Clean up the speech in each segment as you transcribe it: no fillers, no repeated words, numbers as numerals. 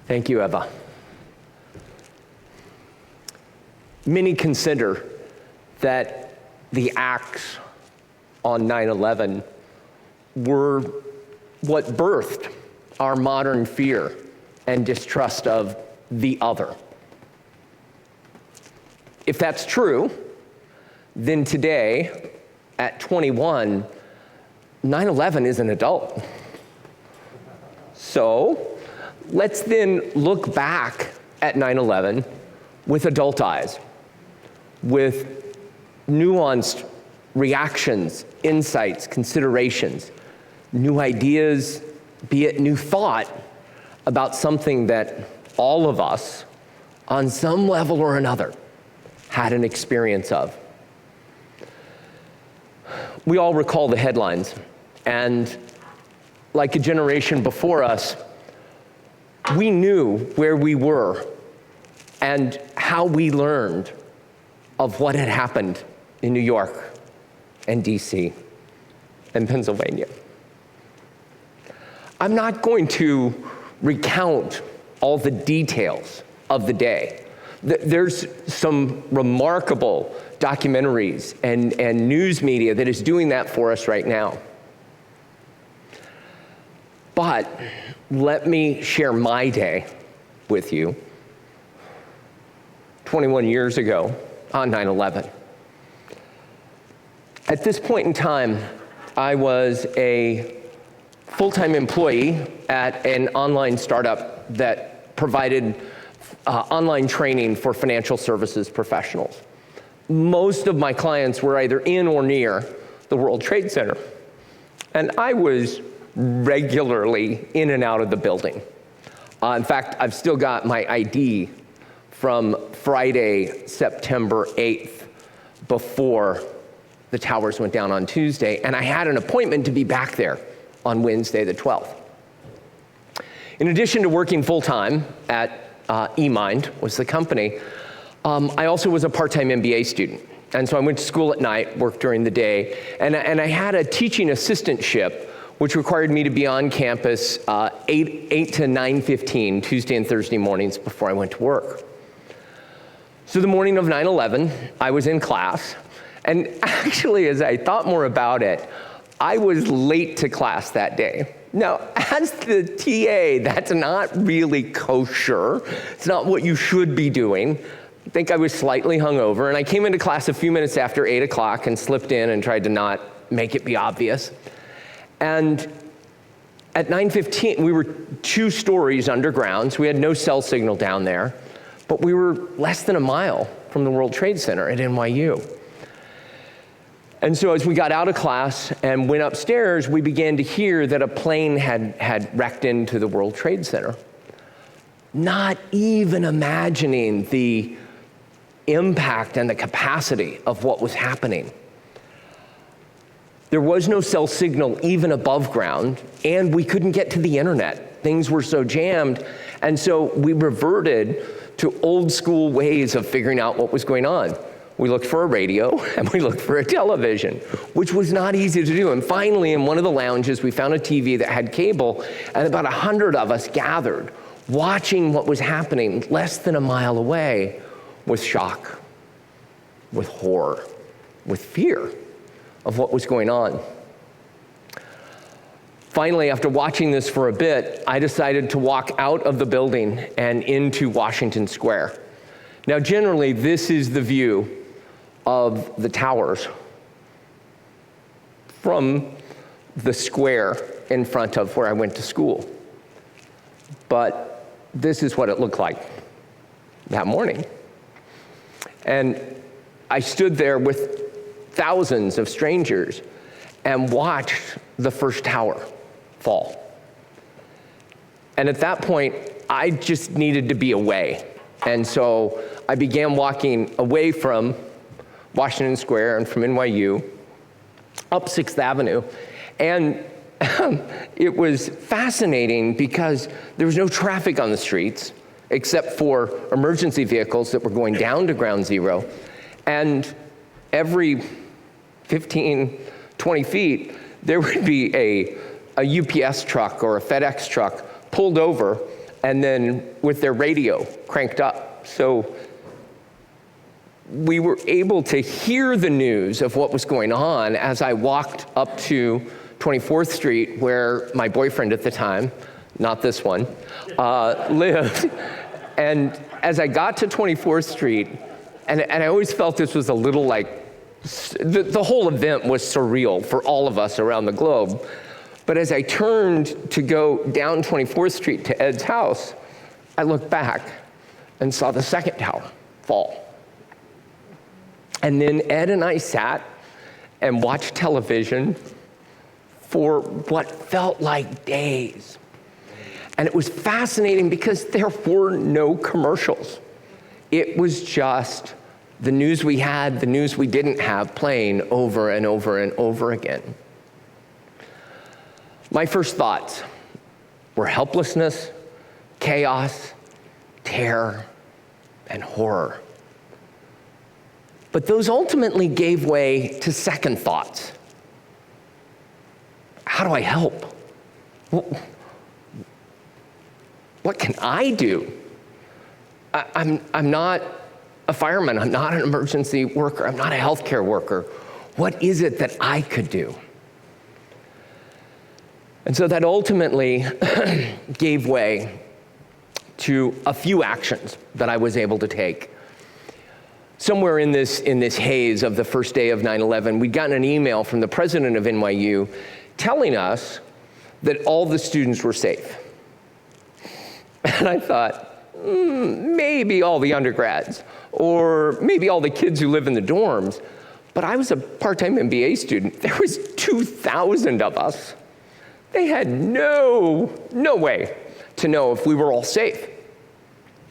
Thank you, Eva. Many consider that the acts on 9/11 were what birthed our modern fear and distrust of the other. If that's true, then today, at 21, 9/11 is an adult. So let's then look back at 9/11 with adult eyes, with nuanced reactions, insights, considerations, new ideas, be it new thought about something that all of us, on some level or another, had an experience of. We all recall the headlines, and like a generation before us, we knew where we were and how we learned of what had happened in New York and DC and Pennsylvania. I'm not going to recount all the details of the day. There's some remarkable documentaries and news media that is doing that for us right now. But let me share my day with you. 21 years ago on 9/11. At this point in time, I was a full-time employee at an online startup that provided online training for financial services professionals. Most of my clients were either in or near the World Trade Center, and I was regularly in and out of the building. In fact, I've still got my ID from Friday, September 8th, before the towers went down on Tuesday, and I had an appointment to be back there on Wednesday the 12th. In addition to working full-time at eMind, was the company, I also was a part-time MBA student. And so I went to school at night, worked during the day, and I had a teaching assistantship, which required me to be on campus 8 to 9:15 Tuesday and Thursday mornings before I went to work. So the morning of 9/11, I was in class, and actually, as I thought more about it, I was late to class that day. Now, as the TA, that's not really kosher. It's not what you should be doing. I think I was slightly hungover, and I came into class a few minutes after 8 o'clock and slipped in and tried to not make it be obvious. And at 9:15, we were 2 stories underground, so we had no cell signal down there, but we were less than a mile from the World Trade Center at NYU. And so as we got out of class and went upstairs, we began to hear that a plane had wrecked into the World Trade Center. Not even imagining the impact and the capacity of what was happening. There was no cell signal even above ground, and we couldn't get to the internet. Things were so jammed, and so we reverted to old school ways of figuring out what was going on. We looked for a radio, and we looked for a television, which was not easy to do. And finally, in one of the lounges, we found a TV that had cable, and about 100 of us gathered, watching what was happening less than a mile away, with shock, with horror, with fear of what was going on. Finally, after watching this for a bit, I decided to walk out of the building and into Washington Square. Now, generally, this is the view of the towers from the square in front of where I went to school. But this is what it looked like that morning. And I stood there with thousands of strangers and watched the first tower fall. And at that point, I just needed to be away. And so I began walking away from Washington Square and from NYU up 6th Avenue. And it was fascinating because there was no traffic on the streets except for emergency vehicles that were going down to ground zero. And every 15, 20 feet, there would be a UPS truck or a FedEx truck pulled over and then with their radio cranked up. So we were able to hear the news of what was going on as I walked up to 24th Street, where my boyfriend at the time, not this one, lived. And as I got to 24th Street, and I always felt this was a little like, the whole event was surreal for all of us around the globe. But as I turned to go down 24th Street to Ed's house, I looked back and saw the second tower fall. And then Ed and I sat and watched television for what felt like days. And it was fascinating because there were no commercials. It was just the news we had, the news we didn't have, playing over and over and over again. My first thoughts were helplessness, chaos, terror, and horror. But those ultimately gave way to second thoughts. How do I help? What can I do? I'm not a fireman, I'm not an emergency worker, I'm not a healthcare worker. What is it that I could do? And so that ultimately gave way to a few actions that I was able to take. Somewhere in this haze of the first day of 9/11, we'd gotten an email from the president of NYU telling us that all the students were safe. And I thought, maybe all the undergrads, or maybe all the kids who live in the dorms. But I was a part-time MBA student. There was 2,000 of us. They had no way to know if we were all safe.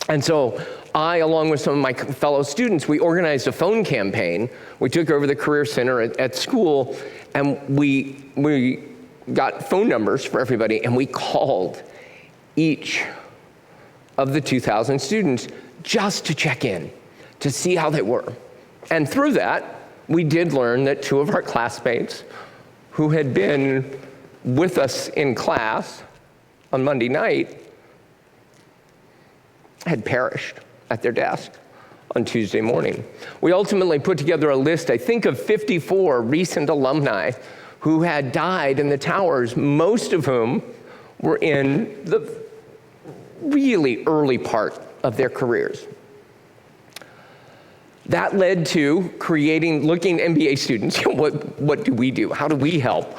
And so I, along with some of my fellow students, we organized a phone campaign. We took over the Career Center at school, and we got phone numbers for everybody, and we called each of the 2,000 students just to check in, to see how they were. And through that, we did learn that 2 of our classmates who had been with us in class on Monday night had perished at their desk on Tuesday morning. We ultimately put together a list, I think, of 54 recent alumni who had died in the towers, most of whom were in the really early part of their careers. That led to looking MBA students, what do we do? How do we help?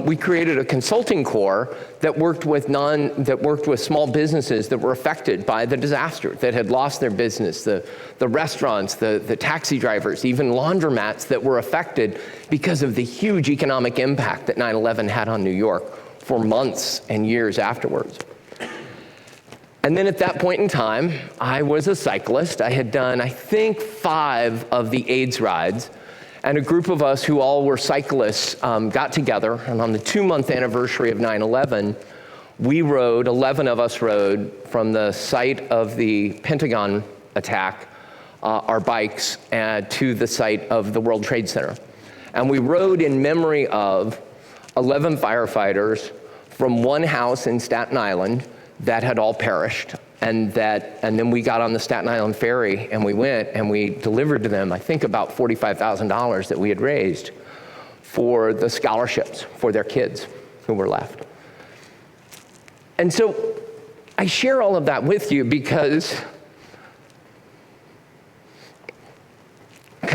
We created a consulting corps that worked with small businesses that were affected by the disaster, that had lost their business, the restaurants, the taxi drivers, even laundromats that were affected because of the huge economic impact that 9/11 had on New York for months and years afterwards. And then at that point in time, I was a cyclist. I had done, I think, 5 of the AIDS rides. And a group of us who all were cyclists got together. And on the 2-month anniversary of 9/11, 11 of us rode from the site of the Pentagon attack, our bikes, to the site of the World Trade Center. And we rode in memory of 11 firefighters from one house in Staten Island that had all perished, and then we got on the Staten Island ferry and we went and we delivered to them, I think, about $45,000 that we had raised for the scholarships for their kids who were left. And so I share all of that with you because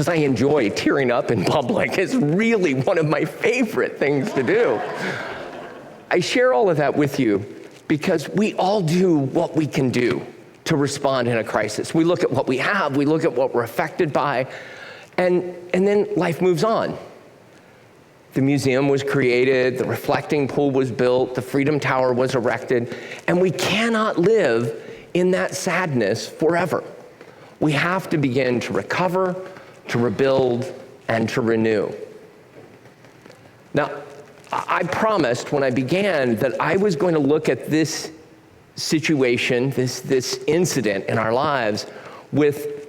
I enjoy tearing up in public. It's really one of my favorite things to do. I share all of that with you because we all do what we can do to respond in a crisis. We look at what we have, we look at what we're affected by, and then life moves on. The museum was created, the reflecting pool was built, the Freedom Tower was erected, and we cannot live in that sadness forever. We have to begin to recover, to rebuild, and to renew. Now, I promised when I began that I was going to look at this situation, this incident in our lives, with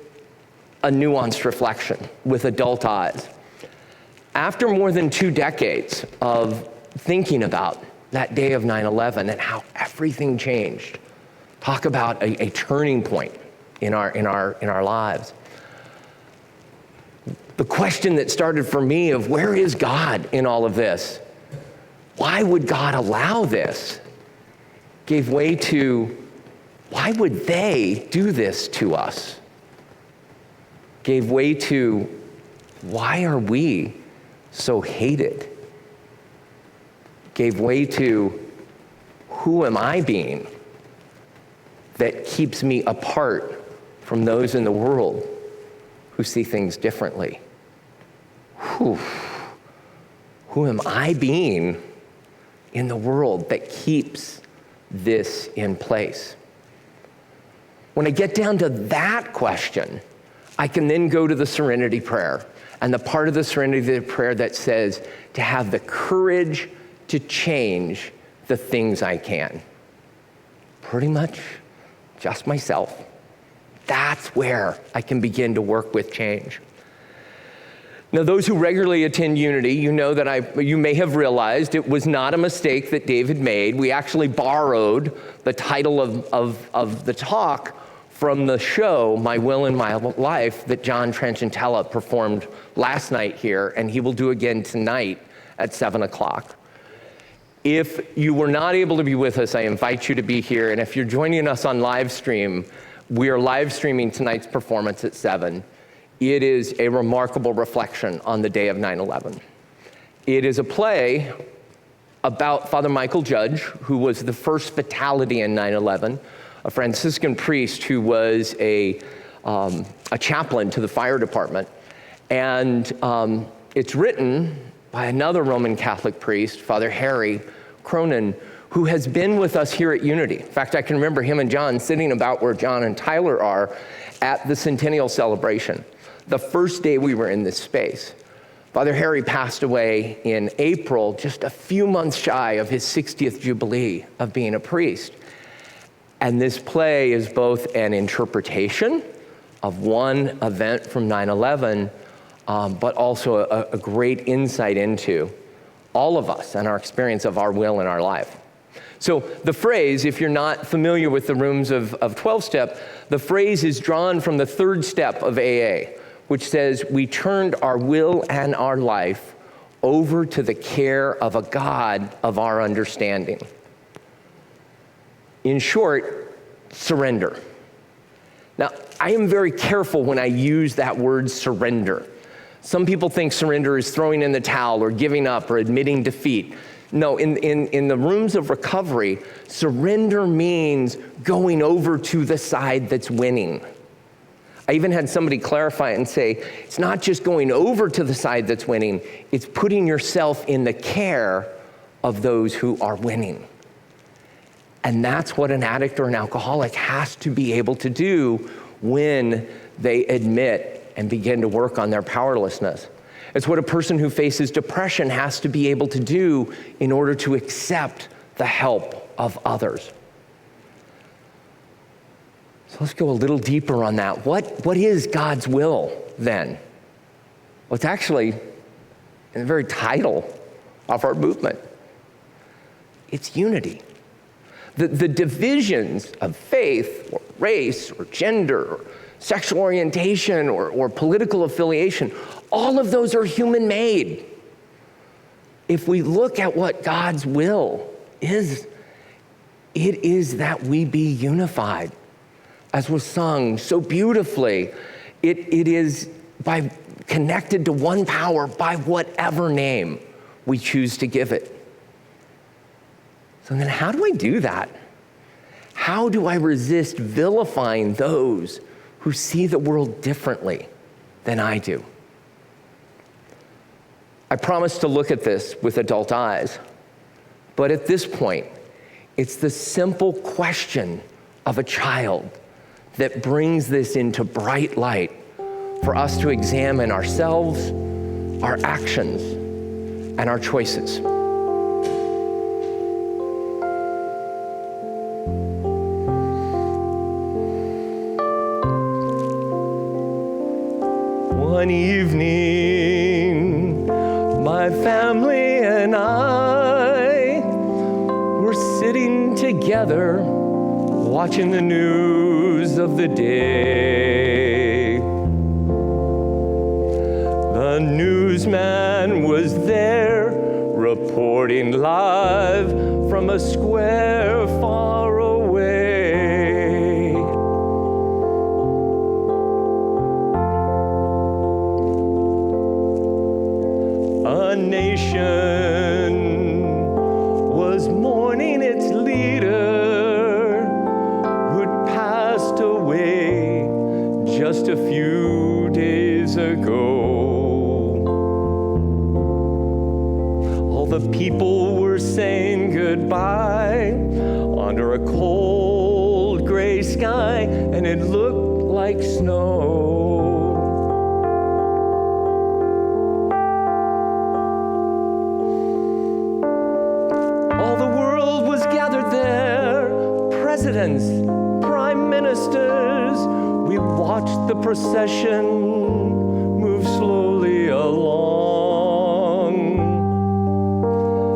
a nuanced reflection, with adult eyes. After more than 2 decades of thinking about that day of 9/11 and how everything changed, Talk about a turning point in our lives. The question that started for me of where is God in all of this? Why would God allow this? Gave way to why would they do this to us? Gave way to why are we so hated? Gave way to who am I being that keeps me apart from those in the world who see things differently? Who am I being in the world that keeps this in place? When I get down to that question, I can then go to the serenity prayer, and the part of the serenity prayer that says to have the courage to change the things I can. Pretty much just myself. That's where I can begin to work with change. Now, those who regularly attend Unity, you know that you may have realized it was not a mistake that David made. We actually borrowed the title of the talk from the show, My Will and My Life, that John Tranchantella performed last night here, and he will do again tonight at 7 o'clock. If you were not able to be with us, I invite you to be here, and if you're joining us on live stream, we are live streaming tonight's performance at 7. It is a remarkable reflection on the day of 9/11. It is a play about Father Michael Judge, who was the first fatality in 9/11, a Franciscan priest who was a chaplain to the fire department. And it's written by another Roman Catholic priest, Father Harry Cronin, who has been with us here at Unity. In fact, I can remember him and John sitting about where John and Tyler are at the centennial celebration, the first day we were in this space. Father Harry passed away in April, just a few months shy of his 60th Jubilee of being a priest. And this play is both an interpretation of one event from 9/11, but also a great insight into all of us and our experience of our will in our life. So the phrase, if you're not familiar with the rooms of 12-step, the phrase is drawn from the third step of AA, which says, we turned our will and our life over to the care of a God of our understanding. In short, surrender. Now, I am very careful when I use that word surrender. Some people think surrender is throwing in the towel or giving up or admitting defeat. No, in the rooms of recovery, surrender means going over to the side that's winning. I even had somebody clarify it and say, it's not just going over to the side that's winning, it's putting yourself in the care of those who are winning. And that's what an addict or an alcoholic has to be able to do when they admit and begin to work on their powerlessness. It's what a person who faces depression has to be able to do in order to accept the help of others. So let's go a little deeper on that. What is God's will then? Well, it's actually in the very title of our movement. It's unity. The divisions of faith or race or gender or sexual orientation or political affiliation, all of those are human-made. If we look at what God's will is, it is that we be unified. As was sung so beautifully, it is by connected to one power by whatever name we choose to give it. So then how do I do that? How do I resist vilifying those who see the world differently than I do? I promise to look at this with adult eyes, but at this point, it's the simple question of a child that brings this into bright light for us to examine ourselves, our actions, and our choices. One evening, my family and I were sitting together watching the news of the day. The newsman was there, reporting live from a square far away. A nation was mourning its leader who'd passed away just a few days ago. All the people were saying goodbye under a cold gray sky, and it looked like snow. All the world was gathered there, presidents, prime ministers. We watched the procession move slowly along.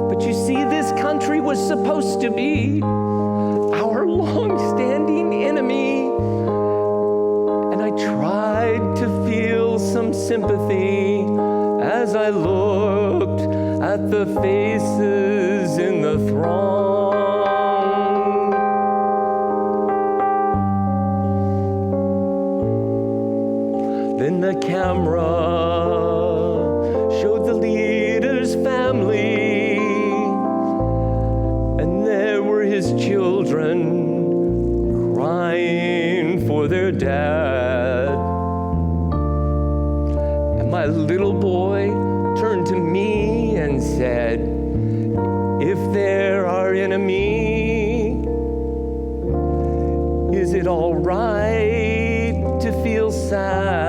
But you see, this country was supposed to be our long-standing enemy. And I tried to feel some sympathy as I looked at the faces in the throng. Then the camera showed the leader's family, and there were his children crying for their dad. And my little boy turned to me and said, "If they're our enemy, is it all right to feel sad?"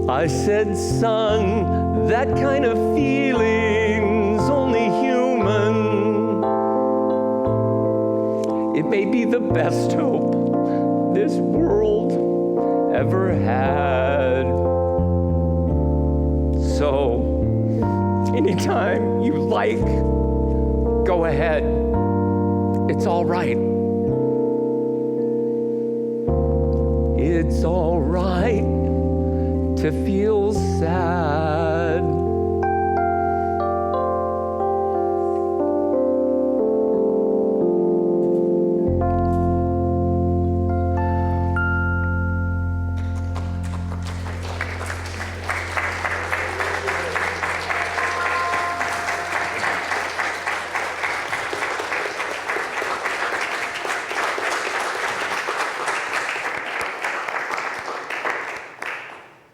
I said, "Son, that kind of feeling's only human. It may be the best hope this world ever had. So, anytime you like, go ahead. It's all right. It's all right to feel sad."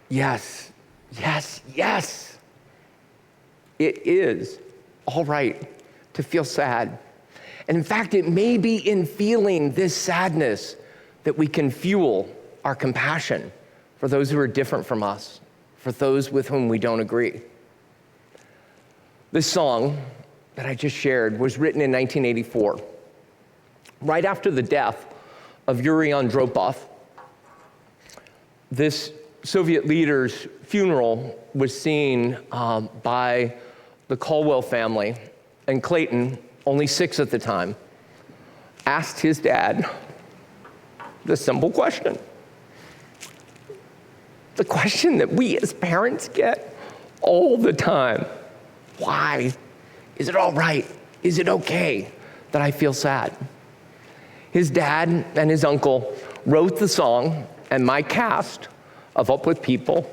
Yes, yes, yes. It is all right to feel sad. And in fact, it may be in feeling this sadness that we can fuel our compassion for those who are different from us, for those with whom we don't agree. This song that I just shared was written in 1984, right after the death of Yuri Andropov. This Soviet leader's funeral was seen by the Caldwell family, and Clayton, only 6 at the time, asked his dad the simple question. The question that we as parents get all the time. Why? Is it all right? Is it okay that I feel sad? His dad and his uncle wrote the song, and my cast of Up With People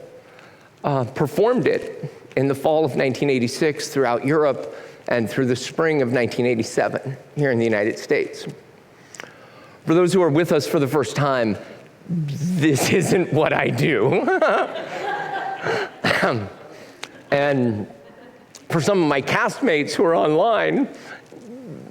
performed it in the fall of 1986 throughout Europe and through the spring of 1987 here in the United States. For those who are with us for the first time, this isn't what I do. And for some of my castmates who are online,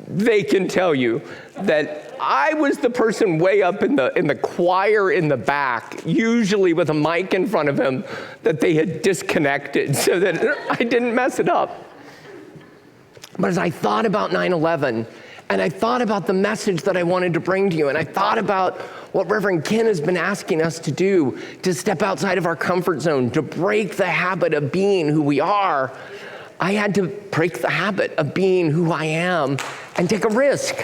they can tell you that I was the person way up in the choir in the back, usually with a mic in front of him that they had disconnected so that I didn't mess it up. But as I thought about 9/11 And I thought about the message that I wanted to bring to you. And I thought about what Reverend Ken has been asking us to do, to step outside of our comfort zone, to break the habit of being who we are. I had to break the habit of being who I am and take a risk.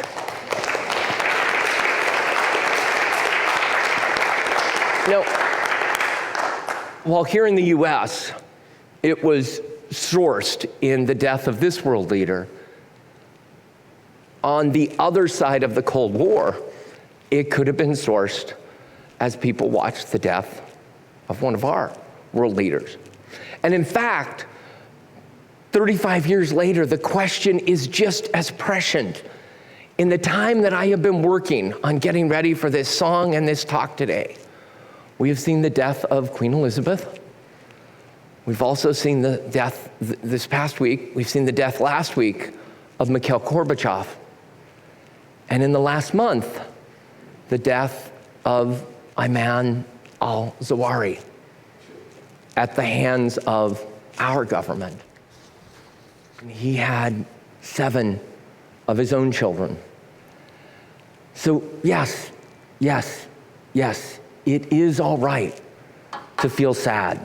While here in the US, it was sourced in the death of this world leader, on the other side of the Cold War, it could have been sourced as people watched the death of one of our world leaders. And in fact, 35 years later, the question is just as prescient. In the time that I have been working on getting ready for this song and this talk today, we have seen the death of Queen Elizabeth. We've also seen the death this past week. We've seen the death last week of Mikhail Gorbachev. And in the last month, the death of Ayman al-Zawahiri at the hands of our government. And he had 7 of his own children. So yes, it is all right to feel sad.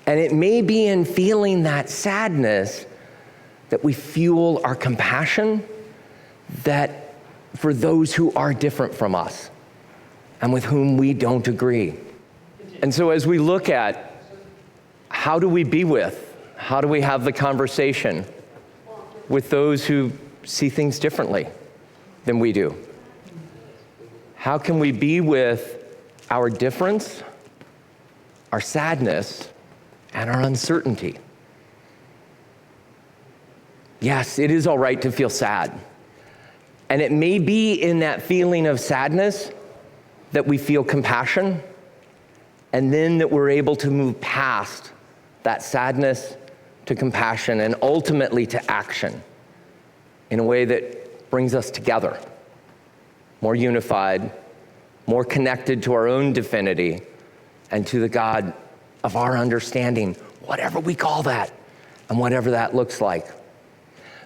And it may be in feeling that sadness that we fuel our compassion that for those who are different from us and with whom we don't agree. And so as we look at how do we be with, how do we have the conversation with those who see things differently than we do? How can we be with our difference, our sadness, and our uncertainty? Yes, it is all right to feel sad. And it may be in that feeling of sadness that we feel compassion, and then that we're able to move past that sadness to compassion and ultimately to action in a way that brings us together, more unified, more connected to our own divinity and to the God of our understanding, whatever we call that and whatever that looks like.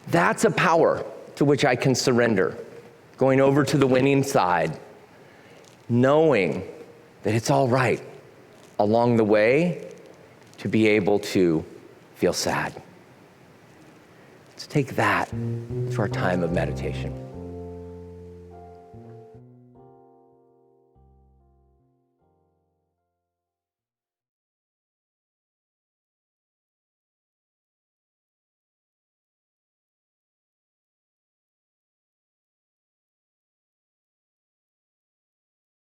That's a power to which I can surrender, going over to the winning side, knowing that it's all right along the way to be able to feel sad. Let's take that to our time of meditation.